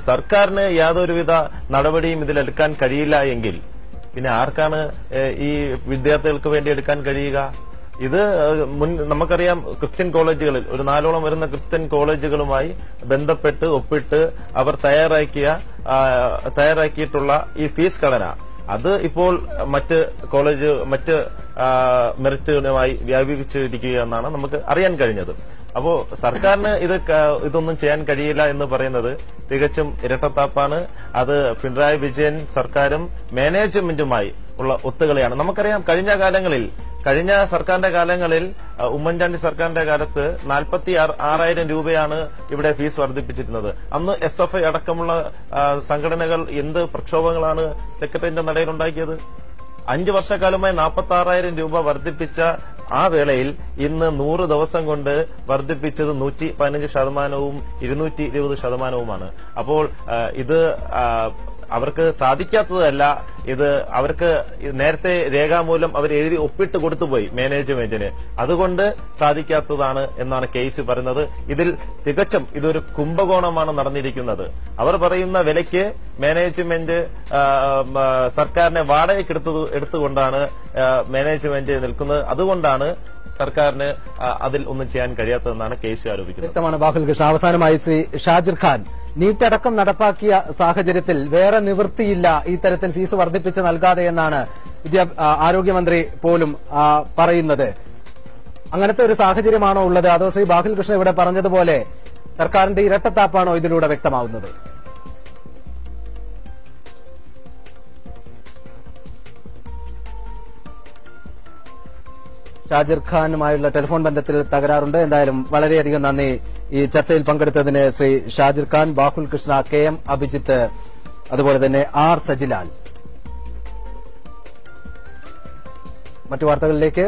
സർക്കാരിന് യാതൊരുവിധ നടപടിയും ഇതിലെടുക്കാൻ കഴിയില്ല എങ്കിൽ പിന്നെ ആർക്കാണ് ഈ വിദ്യാർത്ഥികൾക്ക് വേണ്ടി എടുക്കാൻ കഴിയുക? ഇത് നമുക്കറിയാം, ക്രിസ്ത്യൻ കോളേജുകളിൽ ഒരു 4ഓളം വരുന്ന ക്രിസ്ത്യൻ കോളേജുകളുമായി ബന്ധപ്പെട്ട് ഒപ്പിട്ട് അവർ തയ്യാറാക്കിയിട്ടുള്ള ഈ ഫീസ് ഘടന അത് ഇപ്പോൾ മറ്റ് മെറിറ്റുകളുമായി വ്യാപിപ്പിച്ചിരിക്കുക എന്നാണ് നമുക്ക് അറിയാൻ കഴിഞ്ഞത്. അപ്പോ സർക്കാരിന് ഇതൊന്നും ചെയ്യാൻ കഴിയില്ല എന്ന് പറയുന്നത് തികച്ചും ഇരട്ടത്താപ്പാണ്. അത് പിണറായി വിജയൻ സർക്കാരും മാനേജ്മെന്റുമായി ഉള്ള ഒത്തുകളിയാണ്. നമുക്കറിയാം, കഴിഞ്ഞ സർക്കാരിന്റെ കാലങ്ങളിൽ ഉമ്മൻചാണ്ടി സർക്കാരിന്റെ കാലത്ത് 46,000 രൂപയാണ് ഇവിടെ ഫീസ് വർദ്ധിപ്പിച്ചിരുന്നത്. അന്ന് SFI അടക്കമുള്ള സംഘടനകൾ എന്ത് പ്രക്ഷോഭങ്ങളാണ് സെക്രട്ടേറിയറ്റിന്റെ നടയിൽ ഉണ്ടാക്കിയത്? 5 വർഷക്കാലമായി 46,000 രൂപ വർദ്ധിപ്പിച്ച ആ വേളയിൽ ഇന്ന് 100 ദിവസം കൊണ്ട് വർദ്ധിപ്പിച്ചത് 115%, 220%. അപ്പോൾ ഇത് അവർക്ക് സാധിക്കാത്തതല്ല, ഇത് അവർക്ക് നേരത്തെ രേഖാമൂലം അവർ എഴുതി ഒപ്പിട്ട് കൊടുത്തുപോയി മാനേജ്മെന്റിന്, അതുകൊണ്ട് സാധിക്കാത്തതാണ് എന്നാണ് കേസ് പറയുന്നത്. ഇതിൽ തികച്ചും ഇതൊരു കുംഭകോണമാണ് നടന്നിരിക്കുന്നത്. അവർ പറയുന്ന വിലയ്ക്ക് മാനേജ്മെന്റ് സർക്കാരിനെ വാടകയ്ക്ക് എടുത്തുകൊണ്ടാണ് മാനേജ്മെന്റ് നിൽക്കുന്നത്. അതുകൊണ്ടാണ് സർക്കാരിന് അതിൽ ഒന്നും ചെയ്യാൻ കഴിയാത്തതെന്നാണ് കേസ് ആരോപിക്കുന്നത്. വ്യക്തമാണ് ബാഹുൽ കൃഷ്ണ. അവസാനമായി ശ്രീ ഷാജിർ ഖാൻ, നീറ്റ് അടക്കം നടപ്പാക്കിയ സാഹചര്യത്തിൽ വേറെ നിവൃത്തിയില്ല ഈ തരത്തിൽ ഫീസ് വർദ്ധിപ്പിച്ച് നൽകാതെ എന്നാണ് ആരോഗ്യമന്ത്രി പോലും പറയുന്നത്. അങ്ങനത്തെ ഒരു സാഹചര്യമാണോ ഉള്ളത്, അതോ ശ്രീ ബാഹുൽ കൃഷ്ണ ഇവിടെ പറഞ്ഞതുപോലെ സർക്കാരിന്റെ ഇരട്ടത്താപ്പാണോ ഇതിലൂടെ വ്യക്തമാവുന്നത്? ഷാജിർ ഖാനുമായുള്ള ടെലിഫോൺ ബന്ധത്തിൽ തകരാറുണ്ട്. എന്തായാലും വളരെയധികം നന്ദി ഈ ചർച്ചയിൽ പങ്കെടുത്തതിന് ശ്രീ ഷാജിർ ഖാൻ, ബാഹുൽ കൃഷ്ണ, KM അഭിജിത്ത്, അതുപോലെ തന്നെ R സജിലാൽ. മറ്റു വാർത്തകളിലേക്ക്.